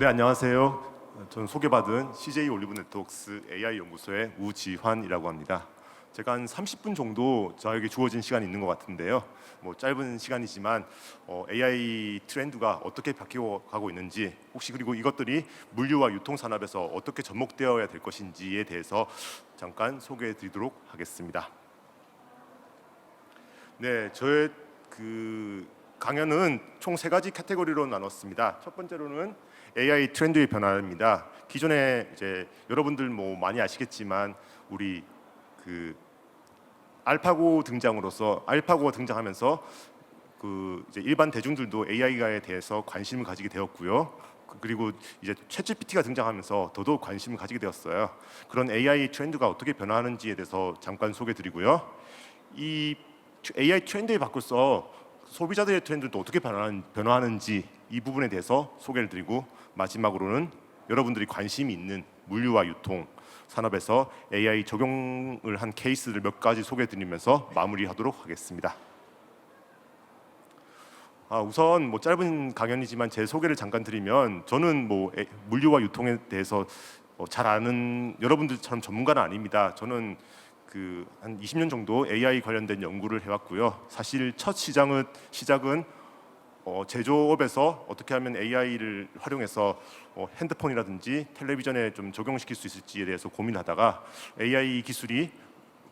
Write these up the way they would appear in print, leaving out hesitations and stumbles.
네, 안녕하세요. 저는 소개받은 CJ 올리브 네트워크스 AI 연구소의 우지환이라고 합니다. 제가 한 30분 정도 저에게 주어진 시간이 있는 것 같은데요. 짧은 시간이지만 AI 트렌드가 어떻게 바뀌어 가고 있는지, 혹시 그리고 이것들이 물류와 유통 산업에서 어떻게 접목되어야 될 것인지에 대해서 잠깐 소개해 드리도록 하겠습니다. 네, 저의 강연은 총 세 가지 카테고리로 나눴습니다. 첫 번째로는 AI 트렌드의 변화입니다. 기존에 이제 여러분들 많이 아시겠지만 우리 알파고가 등장하면서 이제 일반 대중들도 AI에 대해서 관심을 가지게 되었고요. 그리고 이제 챗GPT가 등장하면서 더더욱 관심을 가지게 되었어요. 그런 AI 트렌드가 어떻게 변화하는지에 대해서 잠깐 소개드리고요. 이 AI 트렌드에 바꿔서 소비자들의 트렌드도 어떻게 변화하는지 이 부분에 대해서 소개를 드리고, 마지막으로는 여러분들이 관심이 있는 물류와 유통 산업에서 AI 적용을 한 케이스를 몇 가지 소개드리면서 마무리하도록 하겠습니다. 우선 짧은 강연이지만 제 소개를 잠깐 드리면, 저는 물류와 유통에 대해서 잘 아는 여러분들처럼 전문가는 아닙니다. 저는 한 20년 정도 AI 관련된 연구를 해왔고요. 사실 첫 시작은 제조업에서 어떻게 하면 AI를 활용해서 핸드폰이라든지 텔레비전에 좀 적용시킬 수 있을지에 대해서 고민하다가 AI 기술이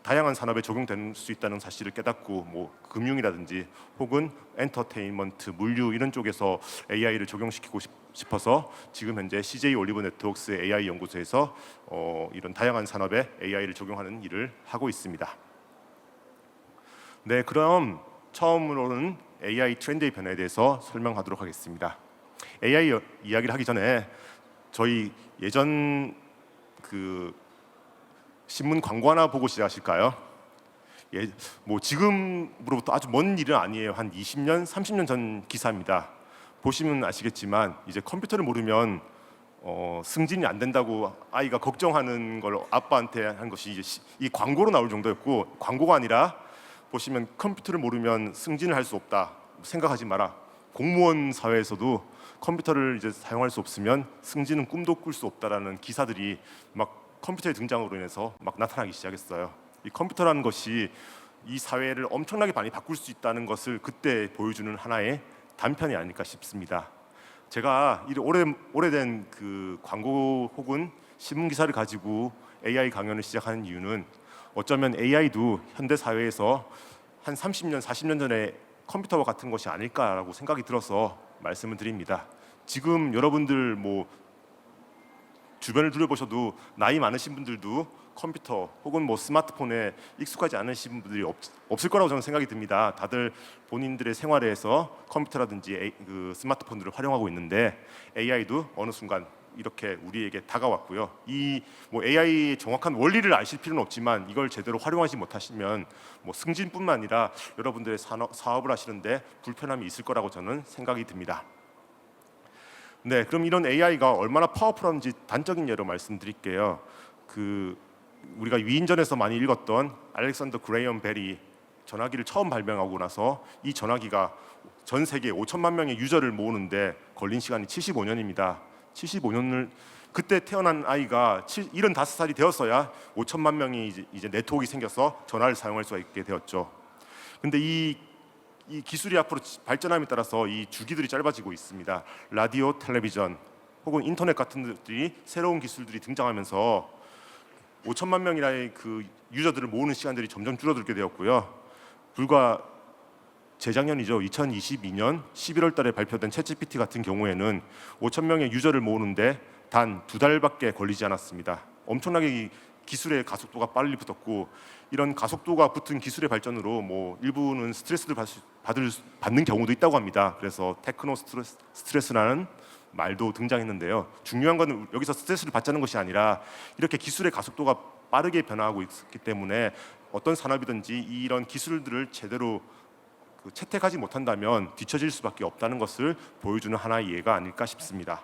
다양한 산업에 적용될 수 있다는 사실을 깨닫고, 금융이라든지 혹은 엔터테인먼트, 물류 이런 쪽에서 AI를 적용시키고 싶어서 지금 현재 CJ 올리브 네트워크스 AI 연구소에서 이런 다양한 산업에 AI를 적용하는 일을 하고 있습니다. 네, 그럼 처음으로는 AI 트렌드의 변화에 대해서 설명하도록 하겠습니다. AI 이야기를 하기 전에 저희 예전 신문 광고 하나 보고 시작하실까요? 지금으로부터 아주 먼 일은 아니에요. 한 20년, 30년 전 기사입니다. 보시면 아시겠지만 이제 컴퓨터를 모르면 승진이 안 된다고 아이가 걱정하는 걸 아빠한테 한 것이 이제 이 광고로 나올 정도였고, 광고가 아니라 보시면 컴퓨터를 모르면 승진을 할 수 없다, 생각하지 마라. 공무원 사회에서도 컴퓨터를 이제 사용할 수 없으면 승진은 꿈도 꿀 수 없다라는 기사들이 막 컴퓨터의 등장으로 인해서 막 나타나기 시작했어요. 이 컴퓨터라는 것이 이 사회를 엄청나게 많이 바꿀 수 있다는 것을 그때 보여주는 하나의 단편이 아닐까 싶습니다. 제가 이 오래된 광고 혹은 신문 기사를 가지고 AI 강연을 시작하는 이유는, 어쩌면 AI도 현대 사회에서 한 30년, 40년 전에 컴퓨터와 같은 것이 아닐까라고 생각이 들어서 말씀을 드립니다. 지금 여러분들 주변을 둘러보셔도 나이 많으신 분들도 컴퓨터 혹은 스마트폰에 익숙하지 않으신 분들이 없을 거라고 저는 생각이 듭니다. 다들 본인들의 생활에서 컴퓨터라든지 스마트폰들을 활용하고 있는데, AI도 어느 순간 이렇게 우리에게 다가왔고요. 이 AI의 정확한 원리를 아실 필요는 없지만 이걸 제대로 활용하지 못하시면 승진뿐만 아니라 여러분들의 사업을 하시는데 불편함이 있을 거라고 저는 생각이 듭니다. 네, 그럼 이런 AI가 얼마나 파워풀한지 단적인 예로 말씀드릴게요. 우리가 위인전에서 많이 읽었던 알렉산더 그레이엄 벨이 전화기를 처음 발명하고 나서 이 전화기가 전 세계 5천만 명의 유저를 모으는데 걸린 시간이 75년입니다. 75년을 그때 태어난 아이가 75살이 되었어야 5천만 명이 이제 네트워크가 생겨서 전화를 사용할 수가 있게 되었죠. 근데 이 기술이 앞으로 발전함에 따라서 이 주기들이 짧아지고 있습니다. 라디오, 텔레비전 혹은 인터넷 같은 것들이 새로운 기술들이 등장하면서 5천만 명이라의 유저들을 모으는 시간들이 점점 줄어들게 되었고요. 불과 재작년이죠. 2022년 11월 달에 발표된 챗GPT 같은 경우에는 5천 명의 유저를 모으는데 단 2달밖에 걸리지 않았습니다. 엄청나게 기술의 가속도가 빨리 붙었고, 이런 가속도가 붙은 기술의 발전으로 일부는 스트레스를 받는 경우도 있다고 합니다. 그래서 테크노 스트레스라는 말도 등장했는데요. 중요한 것은 여기서 스트레스를 받자는 것이 아니라 이렇게 기술의 가속도가 빠르게 변화하고 있기 때문에 어떤 산업이든지 이런 기술들을 제대로 채택하지 못한다면 뒤처질 수밖에 없다는 것을 보여주는 하나의 예가 아닐까 싶습니다.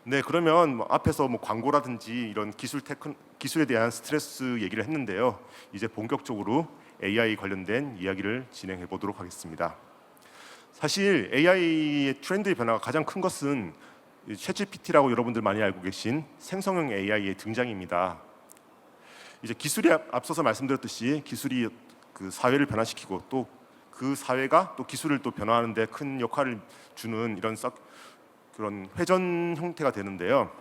네, 그러면 앞에서 광고라든지 이런 기술에 대한 스트레스 얘기를 했는데요. 이제 본격적으로 AI 관련된 이야기를 진행해 보도록 하겠습니다. 사실 AI의 트렌드의 변화가 가장 큰 것은 챗GPT라고 여러분들 많이 알고 계신 생성형 AI의 등장입니다. 이제 기술이 앞서서 말씀드렸듯이 기술이 그 사회를 변화시키고 또 그 사회가 또 기술을 또 변화하는데 큰 역할을 주는 이런 그런 회전 형태가 되는데요.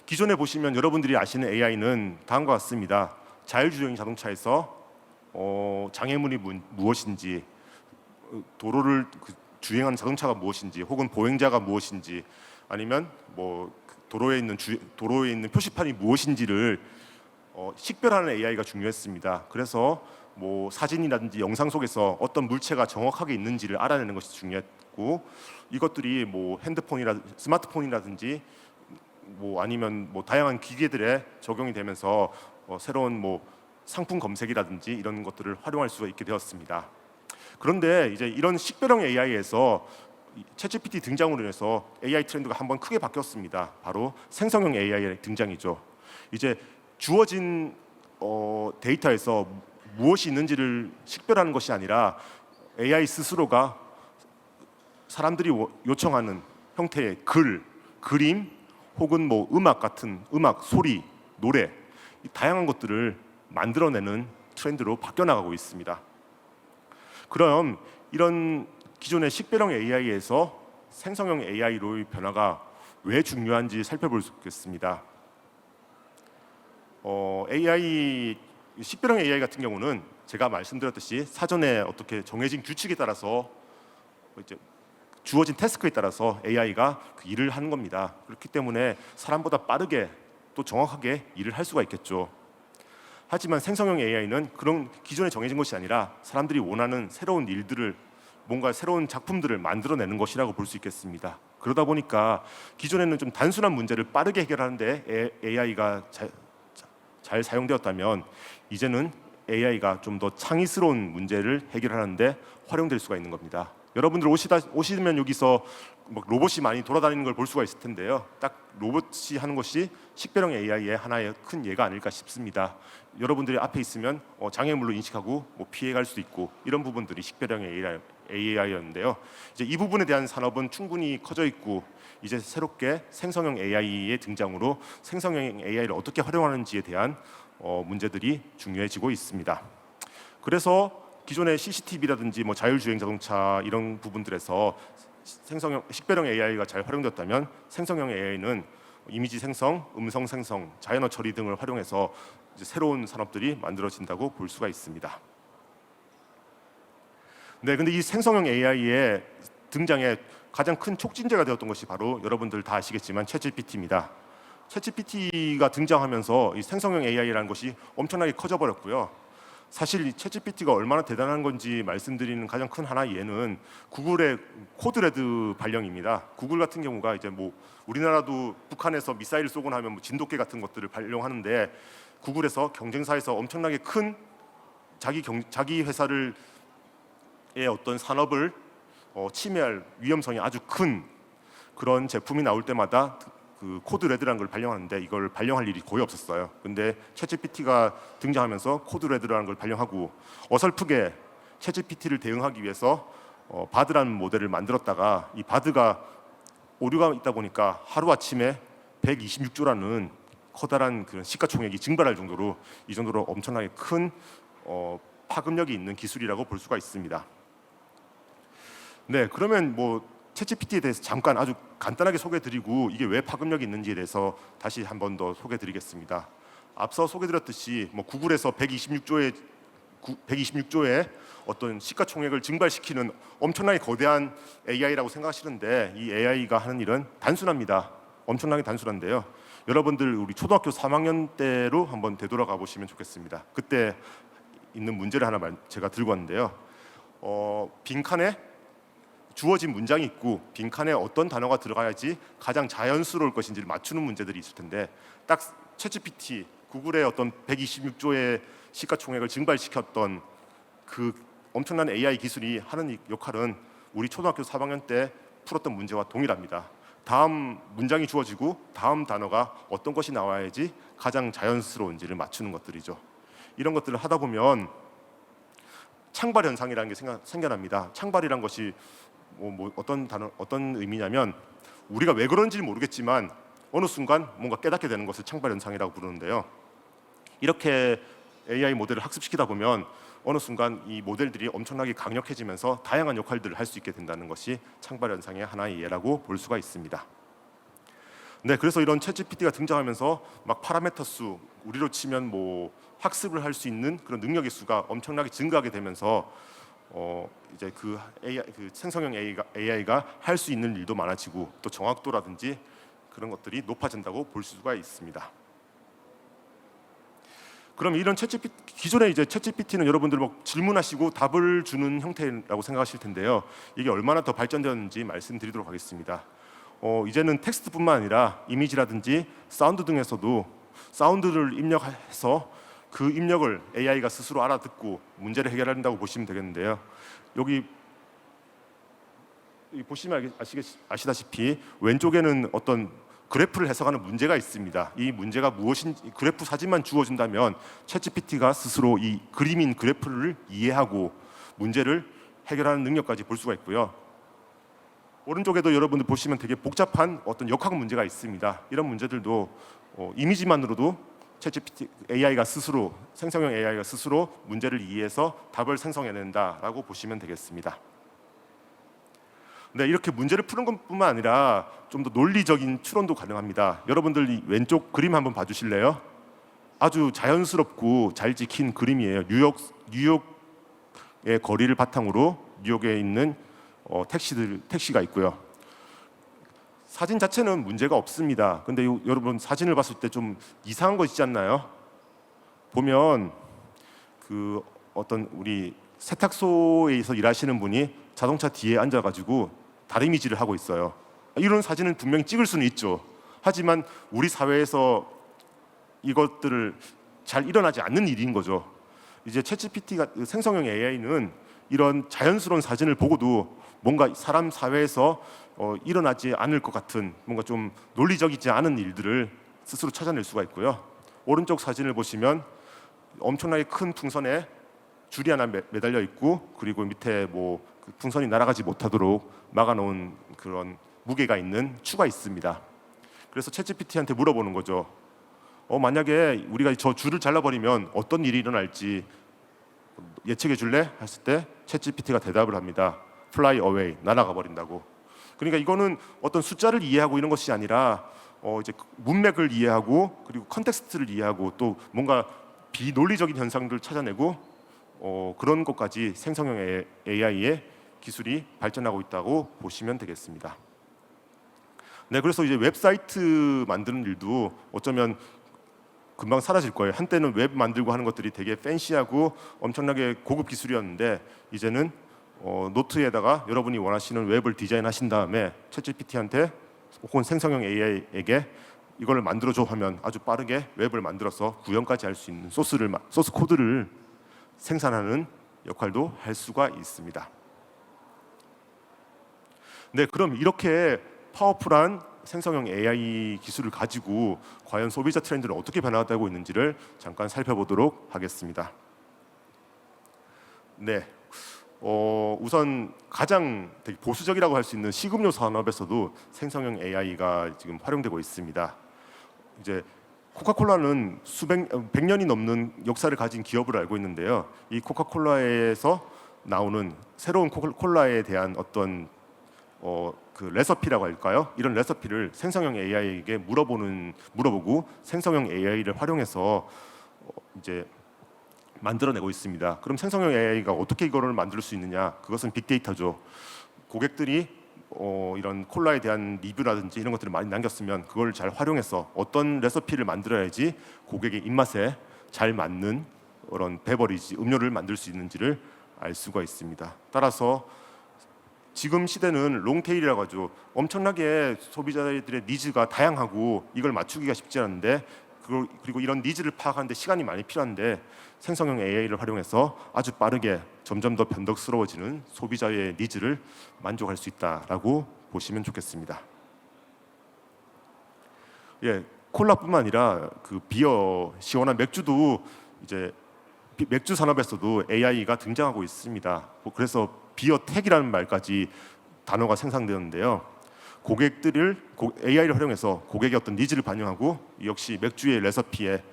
기존에 보시면 여러분들이 아시는 AI는 다음과 같습니다. 자율주행 자동차에서 장애물이 무엇인지, 도로를 주행하는 자동차가 무엇인지, 혹은 보행자가 무엇인지, 아니면 뭐 도로에 있는 표시판이 무엇인지를 식별하는 AI가 중요했습니다. 그래서 뭐 사진이라든지 영상 속에서 어떤 물체가 정확하게 있는지를 알아내는 것이 중요했고, 이것들이 뭐 스마트폰이라든지 뭐 아니면 뭐 다양한 기계들에 적용이 되면서 새로운 뭐 상품 검색이라든지 이런 것들을 활용할 수가 있게 되었습니다. 그런데 이제 이런 식별형 AI에서 챗GPT 등장으로 인해서 AI 트렌드가 한번 크게 바뀌었습니다. 바로 생성형 AI의 등장이죠. 이제 주어진 데이터에서 무엇이 있는지를 식별하는 것이 아니라 AI 스스로가 사람들이 요청하는 형태의 글, 그림, 혹은 뭐 음악 같은 소리, 노래, 다양한 것들을 만들어내는 트렌드로 바뀌어 나가고 있습니다. 그럼 이런 기존의 식별형 AI에서 생성형 AI로의 변화가 왜 중요한지 살펴보겠습니다. 식별형 AI 같은 경우는 제가 말씀드렸듯이 사전에 어떻게 정해진 규칙에 따라서 이제 주어진 태스크에 따라서 AI가 그 일을 하는 겁니다. 그렇기 때문에 사람보다 빠르게 또 정확하게 일을 할 수가 있겠죠. 하지만 생성형 AI는 그런 기존에 정해진 것이 아니라 사람들이 원하는 새로운 일들을, 뭔가 새로운 작품들을 만들어내는 것이라고 볼 수 있겠습니다. 그러다 보니까 기존에는 좀 단순한 문제를 빠르게 해결하는데 AI가 잘 사용되었다면, 이제는 AI가 좀 더 창의스러운 문제를 해결하는데 활용될 수가 있는 겁니다. 여러분들 오시면 여기서 로봇이 많이 돌아다니는 걸 볼 수가 있을 텐데요. 딱 로봇이 하는 것이 식별형 AI의 하나의 큰 예가 아닐까 싶습니다. 여러분들이 앞에 있으면 장애물로 인식하고 뭐 피해갈 수도 있고, 이런 부분들이 식별형 AI였는데요. 이제 이 부분에 대한 산업은 충분히 커져 있고, 이제 새롭게 생성형 AI의 등장으로 생성형 AI를 어떻게 활용하는지에 대한 문제들이 중요해지고 있습니다. 그래서 기존의 CCTV라든지 뭐 자율주행 자동차 이런 부분들에서 식별형 AI가 잘 활용되었다면, 생성형 AI는 이미지 생성, 음성 생성, 자연어 처리 등을 활용해서 이제 새로운 산업들이 만들어진다고 볼 수가 있습니다. 네, 근데 이 생성형 AI의 등장에 가장 큰 촉진제가 되었던 것이 바로 여러분들 다 아시겠지만 챗GPT입니다. 챗GPT가 등장하면서 이 생성형 AI라는 것이 엄청나게 커져버렸고요. 사실 이 챗GPT가 얼마나 대단한 건지 말씀드리는 가장 큰 하나의 예는 구글의 코드레드 발령입니다. 구글 같은 경우가 이제 뭐 우리나라도 북한에서 미사일 쏘고 나면 뭐 진돗개 같은 것들을 발령하는데, 구글에서 경쟁사에서 엄청나게 큰 자기 회사를 어떤 산업을 침해할 위험성이 아주 큰 그런 제품이 나올 때마다 그 코드레드라는 걸 발령하는데, 이걸 발령할 일이 거의 없었어요. 근데 챗GPT가 등장하면서 코드레드라는 걸 발령하고, 어설프게 챗GPT를 대응하기 위해서 바드라는 모델을 만들었다가 이 바드가 오류가 있다 보니까 하루아침에 126조라는 커다란 그런 시가총액이 증발할 정도로, 이 정도로 엄청나게 큰 파급력이 있는 기술이라고 볼 수가 있습니다. 네, 그러면 뭐 챗GPT에 대해서 잠깐 아주 간단하게 소개드리고, 이게 왜 파급력이 있는지에 대해서 다시 한 번 더 소개드리겠습니다. 앞서 소개드렸듯이 뭐 구글에서 126조의 어떤 시가총액을 증발시키는 엄청나게 거대한 AI라고 생각하시는데, 이 AI가 하는 일은 단순합니다. 엄청나게 단순한데요. 여러분들 우리 초등학교 3학년 때로 한번 되돌아가 보시면 좋겠습니다. 그때 있는 문제를 하나 제가 들고 왔는데요. 빈칸에 주어진 문장이 있고 빈칸에 어떤 단어가 들어가야지 가장 자연스러울 것인지를 맞추는 문제들이 있을 텐데, 딱 챗GPT, 구글의 어떤 126조의 시가총액을 증발시켰던 그 엄청난 AI 기술이 하는 역할은 우리 초등학교 3학년 때 풀었던 문제와 동일합니다. 다음 문장이 주어지고 다음 단어가 어떤 것이 나와야지 가장 자연스러운지를 맞추는 것들이죠. 이런 것들을 하다 보면 창발 현상이라는 게 생겨납니다. 창발이란 것이 어떤 의미냐면, 우리가 왜 그런지 모르겠지만 어느 순간 뭔가 깨닫게 되는 것을 창발 현상이라고 부르는데요. 이렇게 AI 모델을 학습시키다 보면 어느 순간 이 모델들이 엄청나게 강력해지면서 다양한 역할들을 할 수 있게 된다는 것이 창발 현상의 하나의 예라고 볼 수가 있습니다. 네, 그래서 이런 챗GPT가 등장하면서 막 파라미터 수, 우리로 치면 뭐 학습을 할 수 있는 그런 능력의 수가 엄청나게 증가하게 되면서 이제 그 생성형 AI가 할 수 있는 일도 많아지고 또 정확도라든지 그런 것들이 높아진다고 볼 수가 있습니다. 그럼 이런 기존에 이제 챗GPT는 여러분들 뭐 질문하시고 답을 주는 형태라고 생각하실 텐데요. 이게 얼마나 더 발전되었는지 말씀드리도록 하겠습니다. 이제는 텍스트뿐만 아니라 이미지라든지 사운드 등에서도 사운드를 입력해서 그 입력을 AI가 스스로 알아듣고 문제를 해결한다고 보시면 되겠는데요. 여기 보시면 아시다시피 왼쪽에는 어떤 그래프를 해석하는 문제가 있습니다. 이 문제가 무엇인지 그래프 사진만 주어준다면 챗GPT가 스스로 이 그림인 그래프를 이해하고 문제를 해결하는 능력까지 볼 수가 있고요. 오른쪽에도 여러분들 보시면 되게 복잡한 어떤 역학 문제가 있습니다. 이런 문제들도 이미지만으로도 챗GPT AI가 스스로 생성형 AI가 스스로 문제를 이해해서 답을 생성해낸다라고 보시면 되겠습니다. 네, 이렇게 문제를 푸는 것뿐만 아니라 좀 더 논리적인 추론도 가능합니다. 여러분들 이 왼쪽 그림 한번 봐주실래요? 아주 자연스럽고 잘 찍힌 그림이에요. 뉴욕의 거리를 바탕으로 뉴욕에 있는 택시가 있고요. 사진 자체는 문제가 없습니다. 근데 여러분 사진을 봤을 때 좀 이상한 거 있지 않나요? 보면 그 어떤 우리 세탁소에서 일하시는 분이 자동차 뒤에 앉아가지고 다리미질을 하고 있어요. 이런 사진은 분명히 찍을 수는 있죠. 하지만 우리 사회에서 이것들을 잘 일어나지 않는 일인 거죠. 이제 챗GPT가 생성형 AI는 이런 자연스러운 사진을 보고도 뭔가 사람 사회에서 일어나지 않을 것 같은 뭔가 좀 논리적이지 않은 일들을 스스로 찾아낼 수가 있고요. 오른쪽 사진을 보시면 엄청나게 큰 풍선에 줄이 하나 매달려 있고 그리고 밑에 뭐 그 풍선이 날아가지 못하도록 막아놓은 그런 무게가 있는 추가 있습니다. 그래서 챗GPT한테 물어보는 거죠. 만약에 우리가 저 줄을 잘라버리면 어떤 일이 일어날지 예측해 줄래? 했을 때 챗GPT가 대답을 합니다. Fly away, 날아가 버린다고. 그러니까 이거는 어떤 숫자를 이해하고 이런 것이 아니라 이제 문맥을 이해하고 그리고 컨텍스트를 이해하고 또 뭔가 비논리적인 현상들을 찾아내고 그런 것까지 생성형 AI의 기술이 발전하고 있다고 보시면 되겠습니다. 네, 그래서 이제 웹사이트 만드는 일도 어쩌면 금방 사라질 거예요. 한때는 웹 만들고 하는 것들이 되게 팬시하고 엄청나게 고급 기술이었는데 이제는 노트에다가 여러분이 원하시는 웹을 디자인하신 다음에 챗GPT한테 혹은 생성형 AI에게 이걸 만들어줘 하면 아주 빠르게 웹을 만들어서 구현까지 할 수 있는 소스 코드를 생산하는 역할도 할 수가 있습니다. 네, 그럼 이렇게 파워풀한 생성형 AI 기술을 가지고 과연 소비자 트렌드는 어떻게 변화되고 있는지를 잠깐 살펴보도록 하겠습니다. 네, 우선 가장 되게 보수적이라고 할 수 있는 식음료 산업에서도 생성형 AI가 지금 활용되고 있습니다. 이제 코카콜라는 100년이 넘는 역사를 가진 기업을 알고 있는데요. 이 코카콜라에서 나오는 새로운 콜라에 대한 어떤 그 레시피라고 할까요? 이런 레시피를 생성형 AI에게 물어보고 생성형 AI를 활용해서 이제 만들어내고 있습니다. 그럼 생성형 AI가 어떻게 이거를 만들 수 있느냐? 그것은 빅데이터죠. 고객들이 이런 콜라에 대한 리뷰라든지 이런 것들을 많이 남겼으면 그걸 잘 활용해서 어떤 레시피를 만들어야지 고객의 입맛에 잘 맞는 그런 베버리지, 음료를 만들 수 있는지를 알 수가 있습니다. 따라서 지금 시대는 롱테일이라고 하죠. 엄청나게 소비자들의 니즈가 다양하고 이걸 맞추기가 쉽지 않은데 그리고 이런 니즈를 파악하는데 시간이 많이 필요한데 생성형 AI를 활용해서 아주 빠르게 점점 더 변덕스러워지는 소비자의 니즈를 만족할 수 있다라고 보시면 좋겠습니다. 예, 콜라뿐만 아니라 그 비어, 시원한 맥주도 이제 맥주 산업에서도 AI가 등장하고 있습니다. 그래서 비어텍이라는 말까지 단어가 생성되었는데요. AI를 활용해서 고객의 어떤 니즈를 반영하고 역시 맥주의 레시피에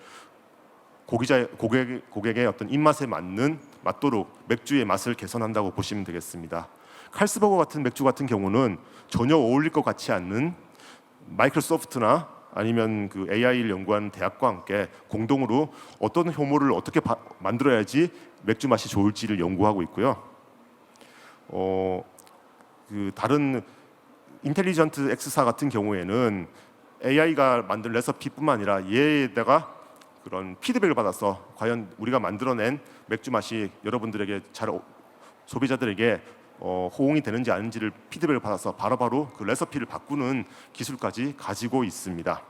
고객의 어떤 입맛에 맞는 맞도록 맥주의 맛을 개선한다고 보시면 되겠습니다. 칼스버거 같은 맥주 같은 경우는 전혀 어울릴 것 같지 않는 마이크로소프트나 아니면 그 AI를 연구하는 대학과 함께 공동으로 어떤 효모를 어떻게 만들어야지 맥주 맛이 좋을지를 연구하고 있고요. 그 다른 인텔리전트 X사 같은 경우에는 AI가 만든 레시피뿐만 아니라 얘에다가 그런 피드백을 받아서 과연 우리가 만들어낸 맥주 맛이 여러분들에게 소비자들에게 호응이 되는지 아닌지를 피드백을 받아서 바로바로 그 레시피를 바꾸는 기술까지 가지고 있습니다.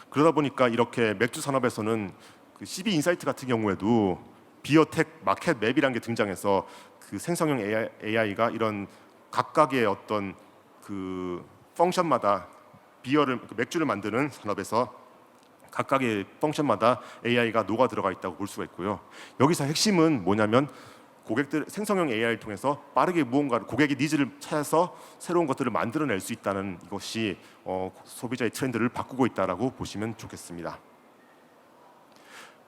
그러다 보니까 이렇게 맥주 산업에서는 그 CB 인사이트 같은 경우에도 비어텍 마켓 맵이라는 게 등장해서 그 생성형 AI가 이런 각각의 어떤 그 펑션마다 맥주를 만드는 산업에서 각각의 펑션마다 AI가 녹아 들어가 있다고 볼 수가 있고요. 여기서 핵심은 뭐냐면 생성형 AI를 통해서 빠르게 무언가를 고객의 니즈를 찾아서 새로운 것들을 만들어낼 수 있다는 것이 소비자의 트렌드를 바꾸고 있다라고 보시면 좋겠습니다.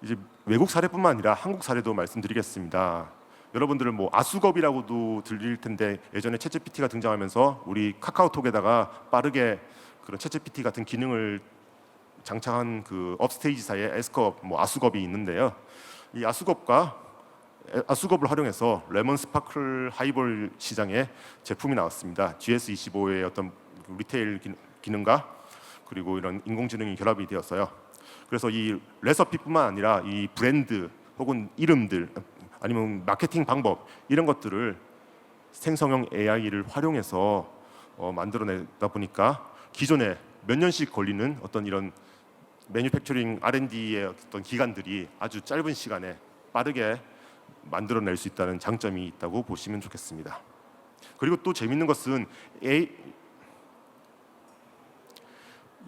이제 외국 사례뿐만 아니라 한국 사례도 말씀드리겠습니다. 여러분들은 뭐 아수겁이라고도 들릴 텐데 예전에 챗GPT가 등장하면서 우리 카카오톡에다가 빠르게 그런 챗GPT 같은 기능을 장착한 그 업스테이지사의 에스컵, 아수겁이 있는데요. 이 아수겁을 활용해서 레몬 스파클 하이볼 시장에 제품이 나왔습니다. GS25의 어떤 리테일 기능과 그리고 이런 인공지능이 결합이 되었어요. 그래서 이 레시피뿐만 아니라 이 브랜드 혹은 이름들 아니면 마케팅 방법 이런 것들을 생성형 AI를 활용해서 만들어내다 보니까 기존에 몇 년씩 걸리는 어떤 이런 매뉴팩처링 R&D의 어떤 기간들이 아주 짧은 시간에 빠르게 만들어낼 수 있다는 장점이 있다고 보시면 좋겠습니다. 그리고 또 재밌는 것은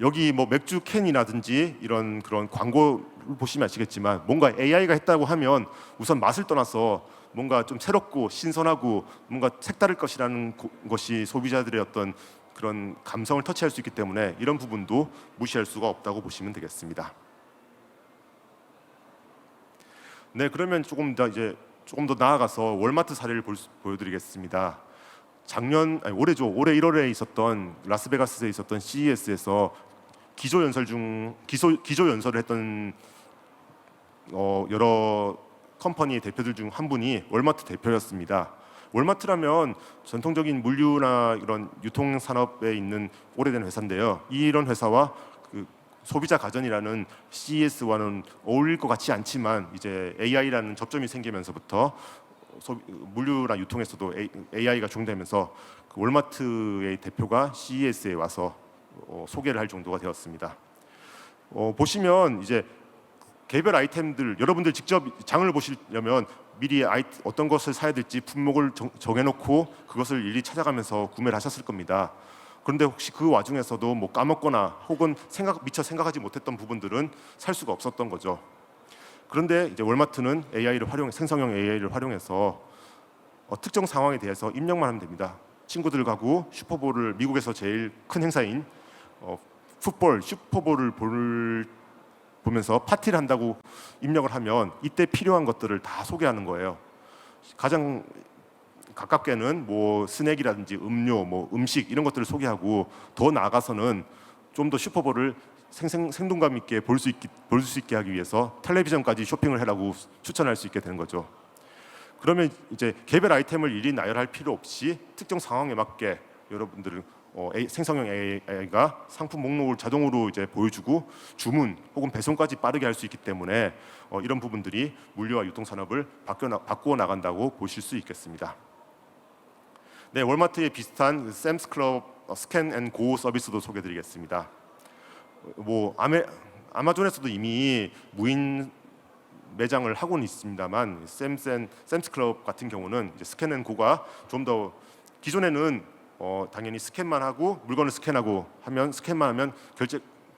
여기 뭐 맥주 캔이라든지 이런 그런 광고를 보시면 아시겠지만 뭔가 AI가 했다고 하면 우선 맛을 떠나서 뭔가 좀 새롭고 신선하고 뭔가 색다를 것이라는 것이 소비자들의 어떤 그런 감성을 터치할 수 있기 때문에 이런 부분도 무시할 수가 없다고 보시면 되겠습니다. 네, 그러면 조금 더 나아가서 월마트 사례를 보여드리겠습니다. 올해 1월에 있었던 라스베가스에 있었던 CES에서 기조 연설을 했던 여러 컴퍼니의 대표들 중 한 분이 월마트 대표였습니다. 월마트라면 전통적인 물류나 이런 유통 산업에 있는 오래된 회사인데요. 이런 회사와 그 소비자 가전이라는 CES와는 어울릴 것 같지 않지만 이제 AI라는 접점이 생기면서부터 물류나 유통에서도 AI가 적용되면서 그 월마트의 대표가 CES에 와서 소개를 할 정도가 되었습니다. 보시면 이제 개별 아이템들 여러분들 직접 장을 보시려면 미리 어떤 것을 사야 될지 품목을 정해놓고 그것을 일일이 찾아가면서 구매를 하셨을 겁니다. 그런데 혹시 그 와중에서도 뭐 까먹거나 혹은 미처 생각하지 못했던 부분들은 살 수가 없었던 거죠. 그런데 이제 월마트는 생성형 AI를 활용해서 특정 상황에 대해서 입력만 하면 됩니다. 친구들하고 슈퍼볼을 미국에서 제일 큰 행사인 슈퍼볼을 보면서 파티를 한다고 입력을 하면 이때 필요한 것들을 다 소개하는 거예요. 가장 가깝게는 뭐 스낵이라든지 음료, 뭐 음식 이런 것들을 소개하고 더 나아가서는 좀 더 슈퍼볼을 생동감 있게 볼 수 있게 하기 위해서 텔레비전까지 쇼핑을 해라고 추천할 수 있게 되는 거죠. 그러면 이제 개별 아이템을 일일이 나열할 필요 없이 특정 상황에 맞게 여러분들은 생성형 AI가 상품 목록을 자동으로 이제 보여주고 주문 혹은 배송까지 빠르게 할 수 있기 때문에 이런 부분들이 물류와 유통 산업을 바꾸어 나간다고 보실 수 있겠습니다. 네, 월마트에 비슷한 샘스 클럽 스캔 앤 고 서비스도 소개드리겠습니다. 뭐 아마존에서도 이미 무인 매장을 하고는 있습니다만 샘스 클럽 같은 경우는 이제 스캔 앤 고가 좀 더 기존에는 당연히 스캔만 하고 물건을 스캔하고 하면 스캔만 하면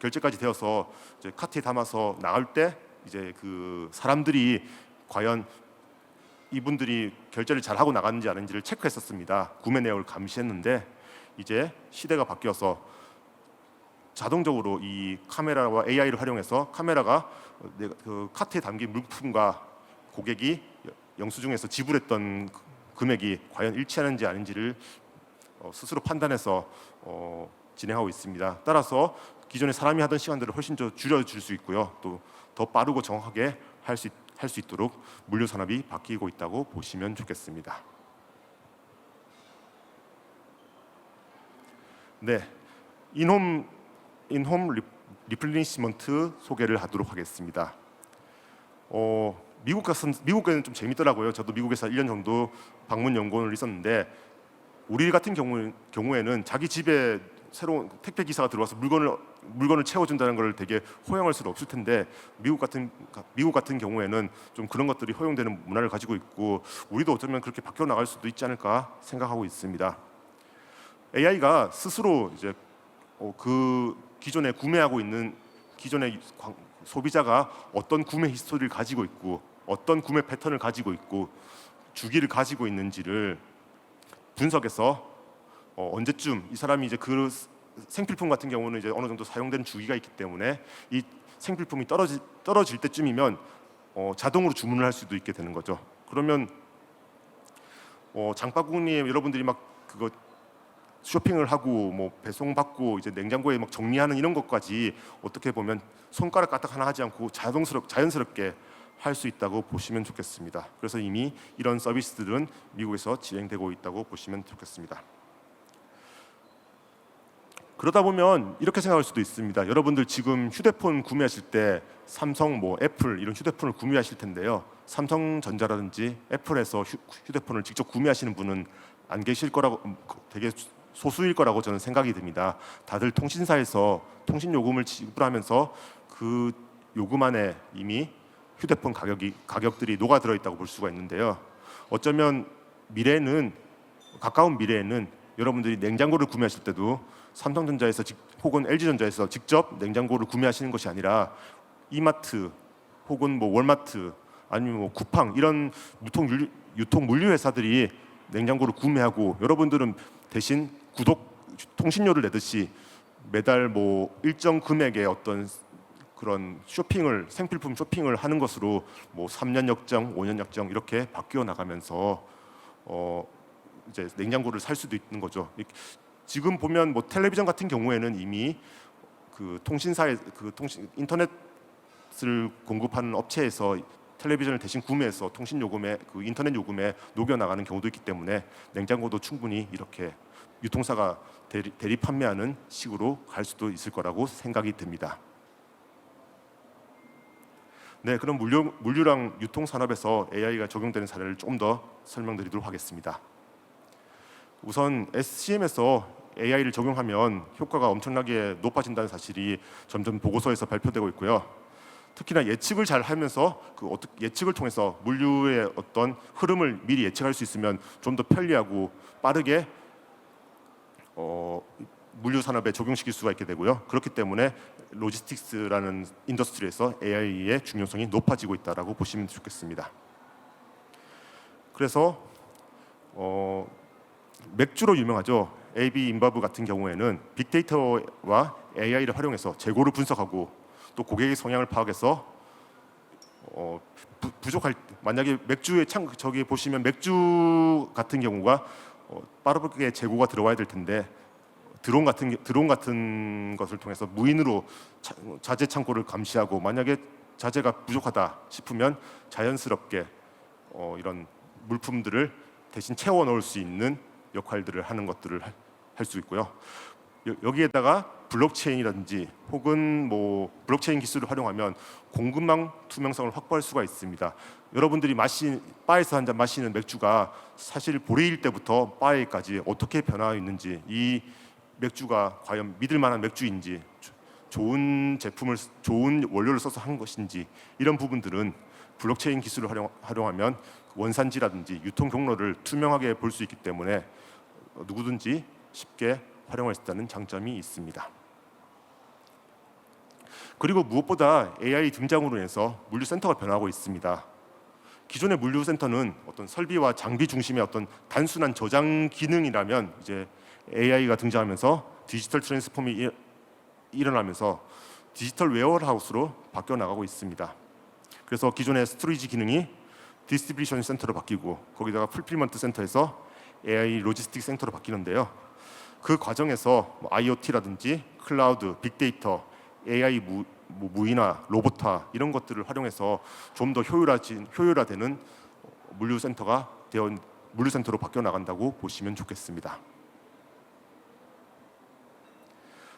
결제까지 되어서 이제 카트에 담아서 나갈 때 이제 그 사람들이 과연 이분들이 결제를 잘 하고 나갔는지 아닌지를 체크했었습니다. 구매 내역을 감시했는데 이제 시대가 바뀌어서 자동적으로 이 카메라와 AI를 활용해서 카메라가 그 카트에 담긴 물품과 고객이 영수증에서 지불했던 금액이 과연 일치하는지 아닌지를 스스로 판단해서 진행하고 있습니다. 따라서 기존에 사람이 하던 시간들을 훨씬 더 줄여줄 수 있고요. 또 더 빠르고 정확하게 할 수 있도록 물류 산업이 바뀌고 있다고 보시면 좋겠습니다. 네, 인홈 리플리니시먼트 소개를 하도록 하겠습니다. 미국에는 좀 재밌더라고요. 저도 미국에서 1년 정도 방문 연구원을 있었는데 우리 같은 경우에는 자기 집에 새로운 택배 기사가 들어와서 물건을 채워준다는 걸 되게 허용할 수는 없을 텐데 미국 같은 경우에는 좀 그런 것들이 허용되는 문화를 가지고 있고 우리도 어쩌면 그렇게 바뀌어 나갈 수도 있지 않을까 생각하고 있습니다. AI가 스스로 이제 그 기존에 구매하고 있는 기존의 소비자가 어떤 구매 히스토리를 가지고 있고 어떤 구매 패턴을 가지고 있고 주기를 가지고 있는지를 분석해서 언제쯤 이 사람이 이제 그 생필품 같은 경우는 이제 어느 정도 사용된 주기가 있기 때문에 이 생필품이 떨어질 때쯤이면 자동으로 주문을 할 수도 있게 되는 거죠. 그러면 장바구니에 여러분들이 막 그거 쇼핑을 하고 뭐 배송 받고 이제 냉장고에 막 정리하는 이런 것까지 어떻게 보면 손가락 까딱 하나 하지 않고 자연스럽게 할 수 있다고 보시면 좋겠습니다. 그래서 이미 이런 서비스들은 미국에서 진행되고 있다고 보시면 좋겠습니다. 그러다 보면 이렇게 생각할 수도 있습니다. 여러분들 지금 휴대폰 구매하실 때 삼성, 애플 이런 휴대폰을 구매하실 텐데요. 삼성전자라든지 애플에서 휴대폰을 직접 구매하시는 분은 안 계실 거라고 되게 소수일 거라고 저는 생각이 듭니다. 다들 통신사에서 통신 요금을 지불하면서 그 요금 안에 이미 휴대폰 가격들이 녹아 들어 있다고 볼 수가 있는데요. 어쩌면 가까운 미래에는 여러분들이 냉장고를 구매하실 때도 삼성전자에서 혹은 LG전자에서 직접 냉장고를 구매하시는 것이 아니라 이마트 혹은 월마트 아니면 쿠팡 이런 유통 물류 회사들이 냉장고를 구매하고 여러분들은 대신 통신료를 내듯이 매달 일정 금액의 어떤 그런 생필품 쇼핑을 하는 것으로 3년 약정, 5년 약정 이렇게 바뀌어 나가면서 이제 냉장고를 살 수도 있는 거죠. 지금 보면 텔레비전 같은 경우에는 이미 그 인터넷을 공급하는 업체에서 텔레비전을 대신 구매해서 통신 요금에 인터넷 요금에 녹여 나가는 경우도 있기 때문에 냉장고도 충분히 이렇게 유통사가 대리 판매하는 식으로 갈 수도 있을 거라고 생각이 듭니다. 네, 그럼 물류랑 유통 산업에서 AI가 적용되는 사례를 조금 더 설명드리도록 하겠습니다. 우선 SCM에서 AI를 적용하면 효과가 엄청나게 높아진다는 사실이 점점 보고서에서 발표되고 있고요. 특히나 예측을 잘 하면서 예측을 통해서 물류의 어떤 흐름을 미리 예측할 수 있으면 좀 더 편리하고 빠르게 물류 산업에 적용시킬 수가 있게 되고요. 그렇기 때문에 로지스틱스라는 인더스트리에서 AI의 중요성이 높아지고 있다라고 보시면 좋겠습니다. 그래서 맥주로 유명하죠. AB 인바브 같은 경우에는 빅데이터와 AI를 활용해서 재고를 분석하고 또 고객의 성향을 파악해서 만약에 저기 보시면 맥주 같은 경우가 빠르게 재고가 들어와야 될 텐데 드론 같은 것을 통해서 무인으로 자재 창고를 감시하고 만약에 자재가 부족하다 싶으면 자연스럽게 이런 물품들을 대신 채워 넣을 수 있는 역할들을 하는 것들을 할 수 있고요. 여기에다가 블록체인이라든지 혹은 블록체인 기술을 활용하면 공급망 투명성을 확보할 수가 있습니다. 여러분들이 바에서 한 잔 마시는 맥주가 사실 보리일 때부터 바에까지 어떻게 변화했는지 이 맥주가 과연 믿을 만한 맥주인지 좋은 원료를 써서 한 것인지 이런 부분들은 블록체인 기술을 활용하면 원산지라든지 유통 경로를 투명하게 볼 수 있기 때문에 누구든지 쉽게 활용할 수 있다는 장점이 있습니다. 그리고 무엇보다 AI 등장으로 인해서 물류센터가 변화하고 있습니다. 기존의 물류센터는 어떤 설비와 장비 중심의 어떤 단순한 저장 기능이라면 이제 AI가 등장하면서 디지털 트랜스폼이 일어나면서 디지털 웨어하우스로 바뀌어 나가고 있습니다. 그래서 기존의 스토리지 기능이 디스트리뷰션 센터로 바뀌고 거기다가 풀필먼트 센터에서 AI 로지스틱 센터로 바뀌는데요. 그 과정에서 IoT라든지 클라우드, 빅데이터, AI 무인화, 로봇화 이런 것들을 활용해서 좀 더 효율화되는 물류센터로 바뀌어 나간다고 보시면 좋겠습니다.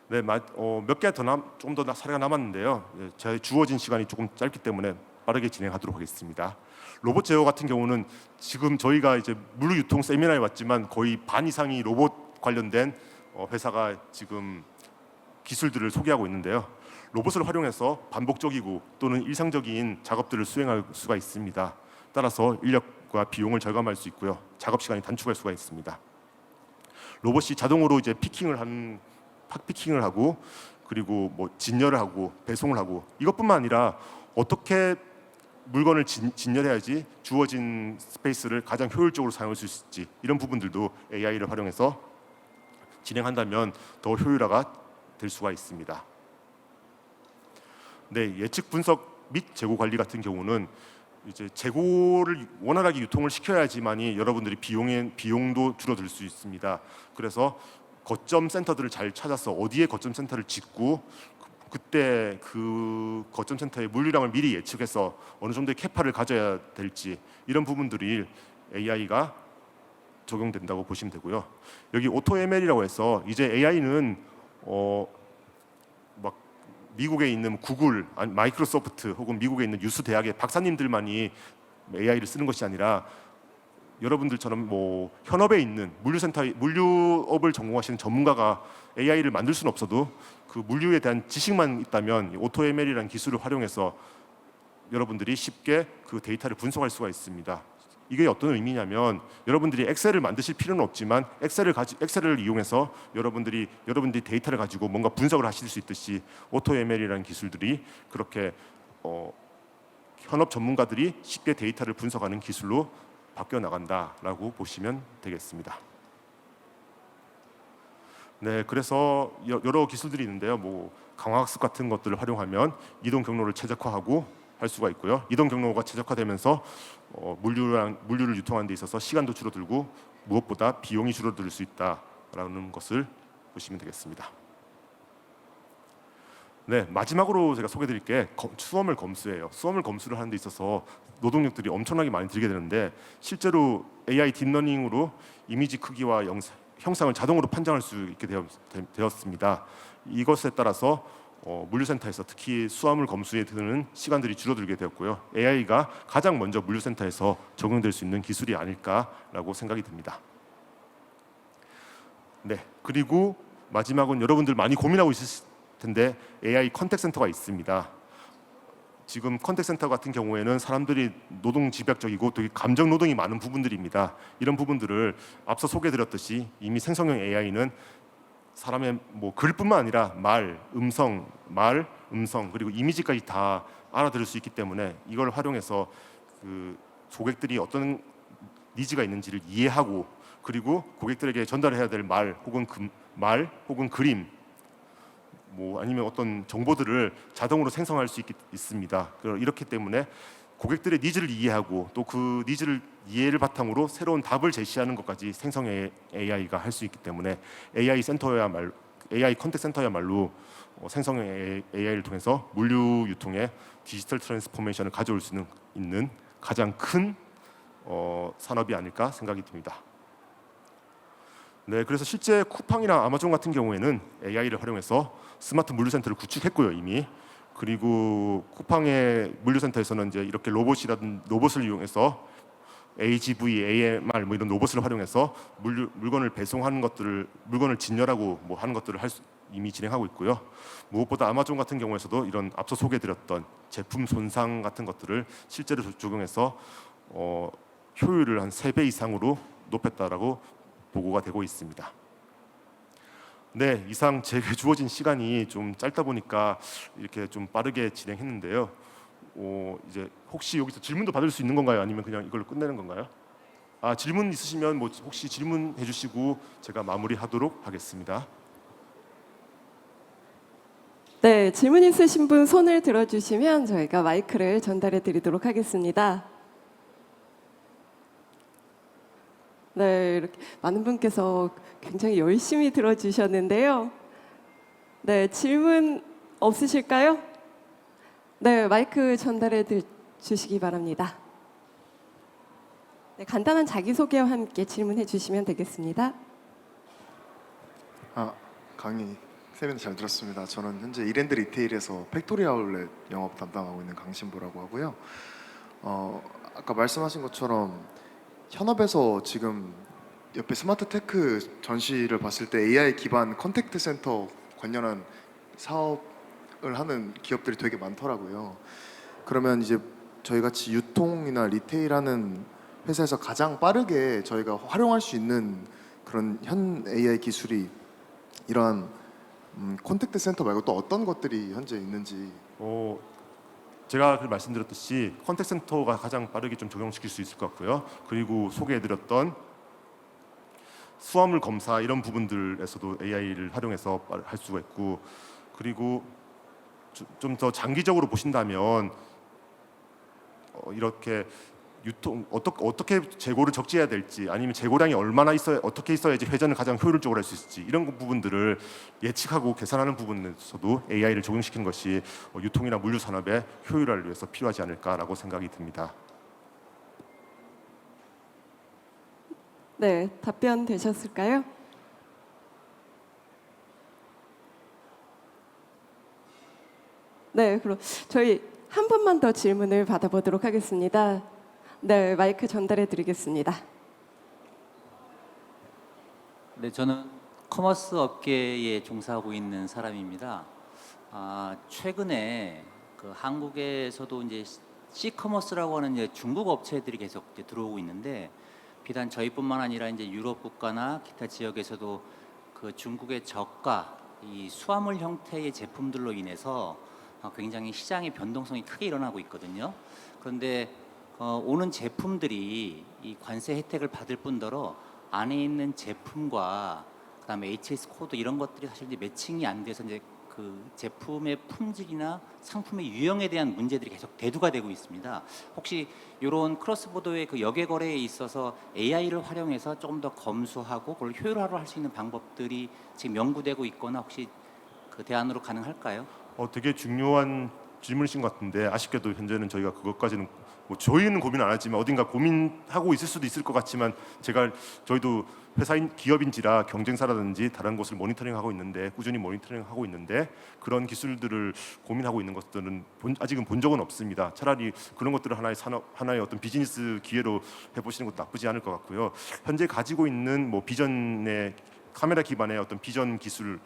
네, 몇 개 좀 더 사례가 남았는데요. 제 주어진 시간이 조금 짧기 때문에 빠르게 진행하도록 하겠습니다. 로봇 제어 같은 경우는 지금 저희가 이제 물류 유통 세미나에 왔지만 거의 반 이상이 로봇 관련된 회사가 지금 기술들을 소개하고 있는데요. 로봇을 활용해서 반복적이고 또는 일상적인 작업들을 수행할 수가 있습니다. 따라서 인력과 비용을 절감할 수 있고요. 작업 시간이 단축할 수가 있습니다. 로봇이 자동으로 이제 팍피킹을 하고 그리고 진열을 하고 배송을 하고 이것뿐만 아니라 어떻게 물건을 진열해야지 주어진 스페이스를 가장 효율적으로 사용할 수 있을지 이런 부분들도 AI를 활용해서 진행한다면 더 효율화가 될 수가 있습니다. 네, 예측 분석 및 재고 관리 같은 경우는 이제 재고를 원활하게 유통을 시켜야지만이 여러분들이 비용도 줄어들 수 있습니다. 그래서 거점 센터들을 잘 찾아서 어디에 거점 센터를 짓고 그때 그 거점 센터의 물류량을 미리 예측해서 어느 정도의 캐파를 가져야 될지 이런 부분들이 AI가 적용된다고 보시면 되고요. 여기 오토ML이라고 해서 이제 AI는 막 미국에 있는 구글, 마이크로소프트 혹은 미국에 있는 유수 대학의 박사님들만이 AI를 쓰는 것이 아니라 여러분들처럼 현업에 있는 물류업을 전공하시는 전문가가 AI를 만들 수는 없어도 그 물류에 대한 지식만 있다면 오토ML이라는 기술을 활용해서 여러분들이 쉽게 그 데이터를 분석할 수가 있습니다. 이게 어떤 의미냐면 여러분들이 엑셀을 만드실 필요는 없지만 엑셀을 이용해서 여러분들이 데이터를 가지고 뭔가 분석을 하실 수 있듯이 오토ML이라는 기술들이 그렇게 현업 전문가들이 쉽게 데이터를 분석하는 기술로 바뀌어 나간다라고 보시면 되겠습니다. 네, 그래서 여러 기술들이 있는데요. 강화학습 같은 것들을 활용하면 이동 경로를 최적화하고 할 수가 있고요. 이동 경로가 최적화되면서 물류를 유통하는 데 있어서 시간도 줄어들고 무엇보다 비용이 줄어들 수 있다라는 것을 보시면 되겠습니다. 네, 마지막으로 제가 소개드릴 게 수험을 검수예요. 수험을 검수를 하는 데 있어서 노동력들이 엄청나게 많이 들게 되는데 실제로 AI 딥러닝으로 이미지 크기와 형상을 자동으로 판정할 수 있게 되었습니다. 이것에 따라서 물류센터에서 특히 수화물 검수에 드는 시간들이 줄어들게 되었고요. AI가 가장 먼저 물류센터에서 적용될 수 있는 기술이 아닐까라고 생각이 듭니다. 네, 그리고 마지막은 여러분들 많이 고민하고 있으실 텐데 AI 컨택센터가 있습니다. 지금 컨택센터 같은 경우에는 사람들이 노동 집약적이고 되게 감정 노동이 많은 부분들입니다. 이런 부분들을 앞서 소개드렸듯이 이미 생성형 AI는 사람의 글뿐만 아니라 음성 그리고 이미지까지 다 알아들을 수 있기 때문에 이걸 활용해서 그 고객들이 어떤 니즈가 있는지를 이해하고 그리고 고객들에게 전달해야 될 말 혹은 그림 아니면 어떤 정보들을 자동으로 생성할 수 있습니다. 이렇기 때문에 고객들의 니즈를 이해하고 또 그 니즈를 이해를 바탕으로 새로운 답을 제시하는 것까지 생성형 AI가 할 수 있기 때문에 AI 컨택 센터야말로 생성형 AI를 통해서 물류 유통의 디지털 트랜스포메이션을 가져올 수 있는 가장 큰 산업이 아닐까 생각이 듭니다. 네, 그래서 실제 쿠팡이나 아마존 같은 경우에는 AI를 활용해서 스마트 물류센터를 구축했고요 이미. 그리고 쿠팡의 물류센터에서는 이제 이렇게 로봇을 이용해서 AGV, AMR 이런 로봇을 활용해서 물건을 배송하는 물건을 진열하고 하는 것들을 이미 진행하고 있고요. 무엇보다 아마존 같은 경우에서도 이런 앞서 소개드렸던 제품 손상 같은 것들을 실제로 적용해서 효율을 한 3배 이상으로 높였다라고 보고가 되고 있습니다. 네, 이상 제게 주어진 시간이 좀 짧다 보니까 이렇게 좀 빠르게 진행했는데요. 이제 혹시 여기서 질문도 받을 수 있는 건가요? 아니면 그냥 이걸로 끝내는 건가요? 질문 있으시면 뭐 혹시 질문해 주시고 제가 마무리하도록 하겠습니다. 네, 질문 있으신 분 손을 들어주시면 저희가 마이크를 전달해 드리도록 하겠습니다. 네, 이렇게 많은 분께서 굉장히 열심히 들어주셨는데요. 네, 질문 없으실까요? 네, 마이크 전달해 주시기 바랍니다. 네, 간단한 자기소개와 함께 질문해 주시면 되겠습니다. 강의 세미나 잘 들었습니다. 저는 현재 이랜드 리테일에서 팩토리 아울렛 영업 담당하고 있는 강신보라고 하고요. 아까 말씀하신 것처럼 현업에서 지금 옆에 스마트 테크 전시를 봤을 때 AI 기반 컨택트 센터 관련한 사업을 하는 기업들이 되게 많더라고요. 그러면 이제 저희 같이 유통이나 리테일하는 회사에서 가장 빠르게 저희가 활용할 수 있는 그런 현 AI 기술이 이러한 콘택트 센터 말고 또 어떤 것들이 현재 있는지. 제가 말씀드렸듯이 컨택트 센터가 가장 빠르게 좀 적용시킬 수 있을 것 같고요. 그리고 소개해드렸던 수화물 검사 이런 부분들에서도 AI를 활용해서 할 수가 있고, 그리고 좀 더 장기적으로 보신다면 이렇게 유통 어떻게 재고를 적재해야 될지, 아니면 재고량이 얼마나 어떻게 있어야지 회전을 가장 효율적으로 할 수 있을지, 이런 부분들을 예측하고 계산하는 부분에서도 AI를 적용시키는 것이 유통이나 물류 산업의 효율화를 위해서 필요하지 않을까라고 생각이 듭니다. 네, 답변 되셨을까요? 네, 그럼 저희 한 분만 더 질문을 받아보도록 하겠습니다. 네, 마이크 전달해 드리겠습니다. 네, 저는 커머스 업계에 종사하고 있는 사람입니다. 최근에 그 한국에서도 이제 C커머스라고 하는 이제 중국 업체들이 계속 이제 들어오고 있는데, 비단 저희뿐만 아니라 이제 유럽 국가나 기타 지역에서도 그 중국의 저가 이 수화물 형태의 제품들로 인해서 굉장히 시장의 변동성이 크게 일어나고 있거든요. 그런데 오는 제품들이 이 관세 혜택을 받을 뿐더러 안에 있는 제품과 그다음에 HS 코드 이런 것들이 사실 이제 매칭이 안 돼서 이제 그 제품의 품질이나 상품의 유형에 대한 문제들이 계속 대두가 되고 있습니다. 혹시 이런 크로스보더의 그 역외 거래에 있어서 AI를 활용해서 조금 더 검수하고 그걸 효율화할 수 있는 방법들이 지금 연구되고 있거나 혹시 그 대안으로 가능할까요? 되게 중요한 질문이신 것 같은데, 아쉽게도 현재는 저희가 그것까지는 저희는 고민 안 하지만 어딘가 고민하고 있을 수도 있을 것 같지만, 저희도 회사인 기업인지라 경쟁사라든지 다른 곳을 모니터링하고 있는데, 꾸준히 모니터링하고 있는데, 그런 기술들을 고민하고 있는 것들은 아직은 본 적은 없습니다. 차라리 그런 것들을 하나의 어떤 비즈니스 기회로 해보시는 것도 나쁘지 않을 것 같고요. 현재 가지고 있는 비전의 카메라 기반의 어떤 비전 기술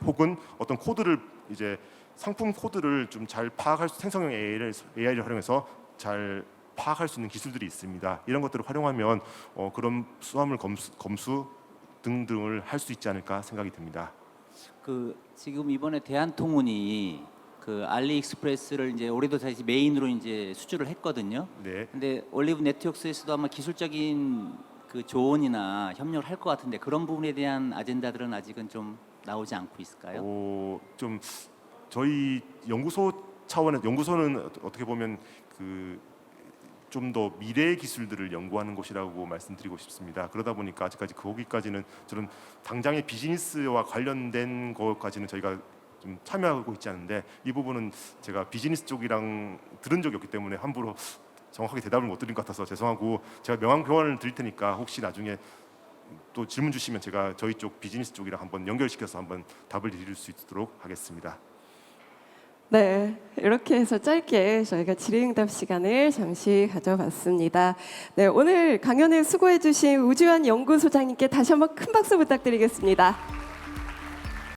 혹은 어떤 코드를 이제 상품 코드를 좀 잘 파악할 생성형 AI를 활용해서 잘 파악할 수 있는 기술들이 있습니다. 이런 것들을 활용하면 그런 수화물 검수 등등을 할 수 있지 않을까 생각이 듭니다. 그 지금 이번에 대한통운이 그 알리익스프레스를 이제 올해도 다시 메인으로 이제 수주를 했거든요. 네. 근데 올리브 네트워크스에서도 아마 기술적인 그 조언이나 협력을 할 것 같은데, 그런 부분에 대한 아젠다들은 아직은 좀 나오지 않고 있을까요? 좀 저희 연구소는 어떻게 보면 좀 더 미래의 기술들을 연구하는 곳이라고 말씀드리고 싶습니다. 그러다 보니까 아직까지 거기까지는 저는 당장의 비즈니스와 관련된 것까지는 저희가 좀 참여하고 있지 않은데, 이 부분은 제가 비즈니스 쪽이랑 들은 적이 없기 때문에 함부로 정확하게 대답을 못 드린 것 같아서 죄송하고, 제가 명함교환을 드릴 테니까 혹시 나중에 또 질문 주시면 제가 저희 쪽 비즈니스 쪽이랑 한번 연결시켜서 한번 답을 드릴 수 있도록 하겠습니다. 네, 이렇게 해서 짧게 저희가 질의응답 시간을 잠시 가져봤습니다. 네, 오늘 강연에 수고해 주신 우주환 연구소장님께 다시 한번 큰 박수 부탁드리겠습니다.